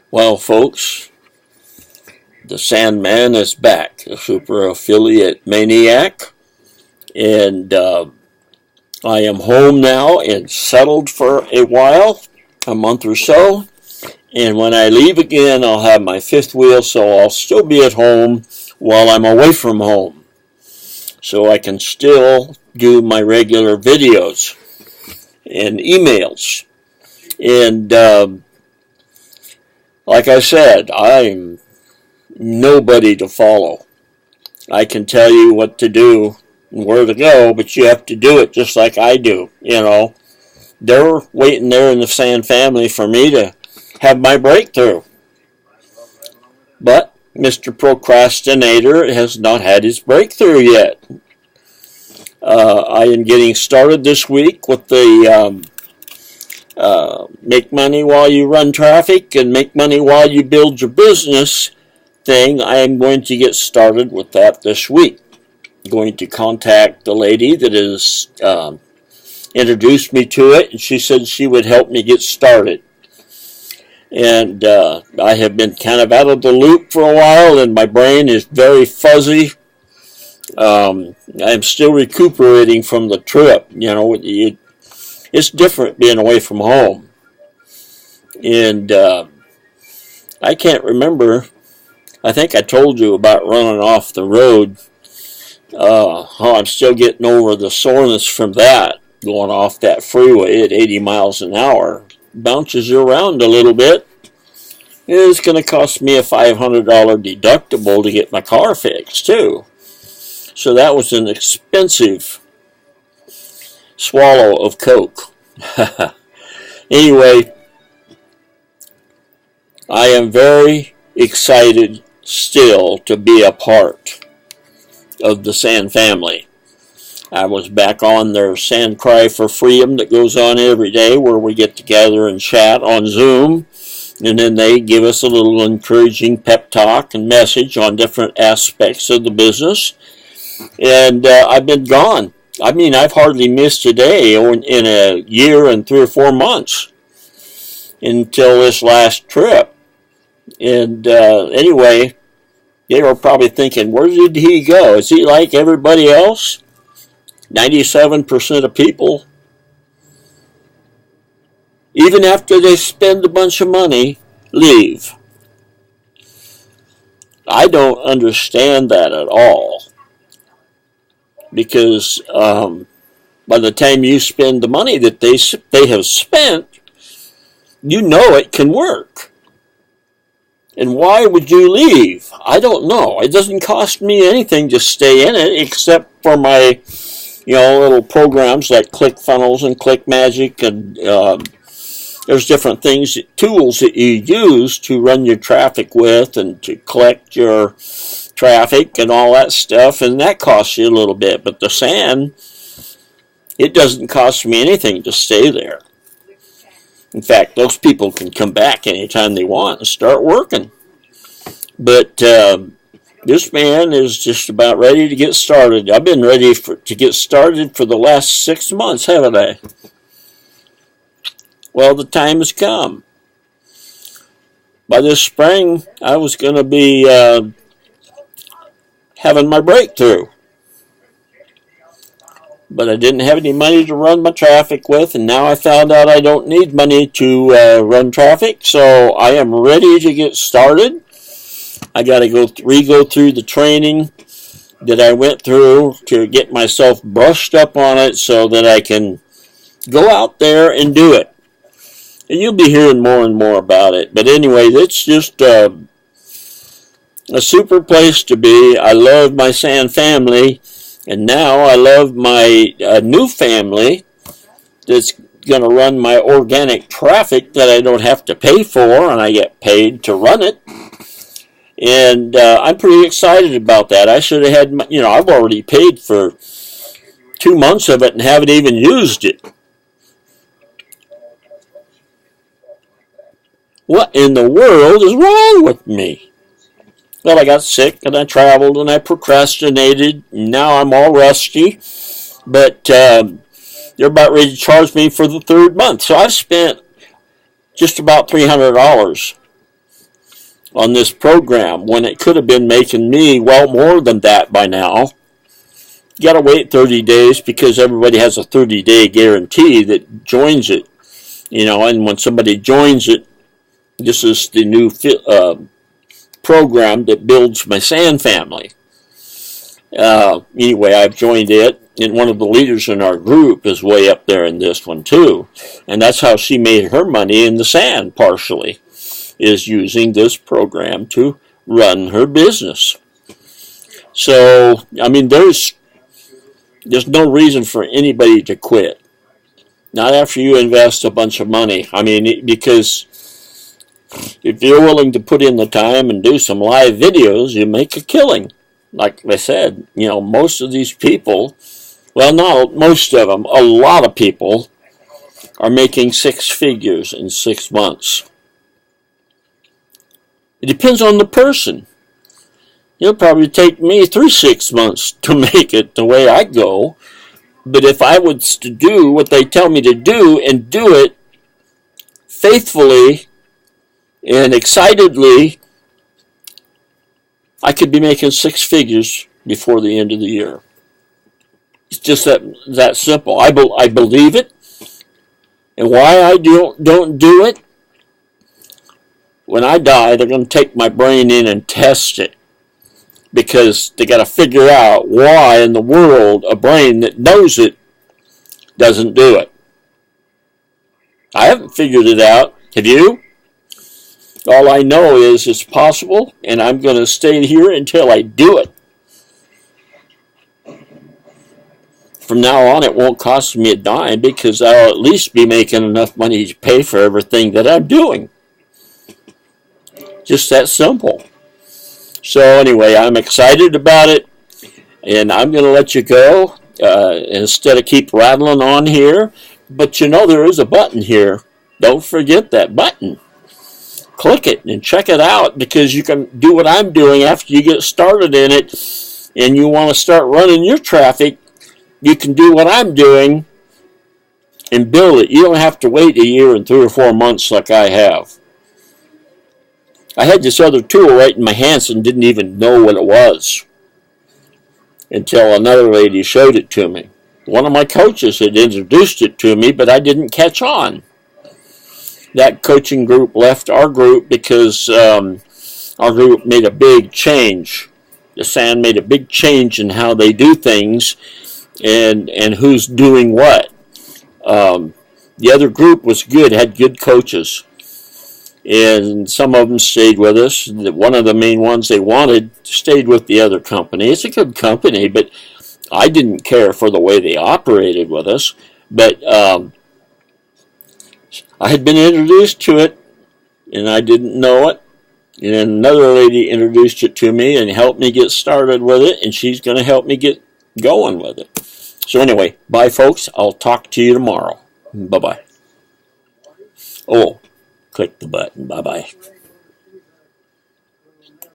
Well, folks, the Sandman is back, the super affiliate maniac, and I am home now and settled for a while, a month or so. And when I leave again, I'll have my fifth wheel, so I'll still be at home while I'm away from home. So I can still do my regular videos and emails. And like I said, I'm nobody to follow. I can tell you what to do and where to go, but you have to do it just like I do. They're waiting there in the Sand family for me to have my breakthrough. But Mr. Procrastinator has not had his breakthrough yet. I am getting started this week with the make money while you run traffic and make money while you build your business thing. I am going to get started with that this week. I'm going to contact the lady that has introduced me to it, and she said she would help me get started. And I have been kind of out of the loop for a while, and my brain is very fuzzy. I'm still recuperating from the trip. It's different being away from home. And I can't remember. I think I told you about running off the road. How I'm still getting over the soreness from that, going off that freeway at 80 miles an hour. Bounces you around a little bit. It's going to cost me a $500 deductible to get my car fixed, too. So that was an expensive swallow of Coke. Anyway, I am very excited still to be a part of the Sand family. I was back on their Sand Cry for Freedom that goes on every day, where we get together and chat on Zoom, and then they give us a little encouraging pep talk and message on different aspects of the business. And I've been gone. I mean, I've hardly missed a day in a year and 3 or 4 months until this last trip. And anyway, they were probably thinking, where did he go? Is he like everybody else? 97% of people, even after they spend a bunch of money, leave. I don't understand that at all. Because by the time you spend the money that they have spent, you know it can work. And why would you leave? I don't know. It doesn't cost me anything to stay in it, except for my little programs like ClickFunnels and ClickMagic, and there's different things, tools that you use to run your traffic with and to collect your traffic and all that stuff, and that costs you a little bit. But the Sand, it doesn't cost me anything to stay there. In fact, those people can come back anytime they want and start working. But this man is just about ready to get started. I've been ready to get started for the last 6 months, haven't I? Well, the time has come. By this spring, I was going to be having my breakthrough. But I didn't have any money to run my traffic with, and now I found out I don't need money to run traffic, so I am ready to get started. I got to go through the training that I went through to get myself brushed up on it so that I can go out there and do it. And you'll be hearing more and more about it. But anyway, it's just a super place to be. I love my Sand family, and now I love my new family that's going to run my organic traffic that I don't have to pay for, and I get paid to run it. And I'm pretty excited about that. I should have had, I've already paid for 2 months of it and haven't even used it. What in the world is wrong with me? Well, I got sick and I traveled and I procrastinated, and now I'm all rusty. But they're about ready to charge me for the 3rd month. So I've spent just about $300 on this program when it could have been making me well more than that by now. You got to wait 30 days because everybody has a 30-day guarantee that joins it. And when somebody joins it, this is the new program that builds my sand family. Anyway, I've joined it, and one of the leaders in our group is way up there in this one too. And that's how she made her money in the sand, partially, is using this program to run her business. So, there's no reason for anybody to quit. Not after you invest a bunch of money. Because if you're willing to put in the time and do some live videos, you make a killing. Like I said, most of these people, well, not most of them, a lot of people are making 6 figures in 6 months. It depends on the person. It'll probably take me 6 months to make it the way I go. But if I was to do what they tell me to do and do it faithfully and excitedly, I could be making 6 figures before the end of the year. It's just that simple. I believe it. And why I don't do it? When I die, they're going to take my brain in and test it. Because they got to figure out why in the world a brain that knows it doesn't do it. I haven't figured it out. Have you? All I know is it's possible, and I'm going to stay here until I do it. From now on, it won't cost me a dime because I'll at least be making enough money to pay for everything that I'm doing. Just that simple. So anyway, I'm excited about it, and I'm going to let you go instead of keep rattling on here. But there is a button here. Don't forget that button. Click it and check it out because you can do what I'm doing after you get started in it and you want to start running your traffic. You can do what I'm doing and build it. You don't have to wait a year and 3 or 4 months like I have. I had this other tool right in my hands and didn't even know what it was until another lady showed it to me. One of my coaches had introduced it to me, but I didn't catch on. That coaching group left our group because our group made a big change. The sand made a big change in how they do things and who's doing what. The other group was good, had good coaches. And some of them stayed with us. One of the main ones they wanted stayed with the other company. It's a good company, but I didn't care for the way they operated with us. But I had been introduced to it, and I didn't know it. And then another lady introduced it to me and helped me get started with it, and she's going to help me get going with it. So anyway, bye, folks. I'll talk to you tomorrow. Bye-bye. Oh. Click the button. Bye-bye.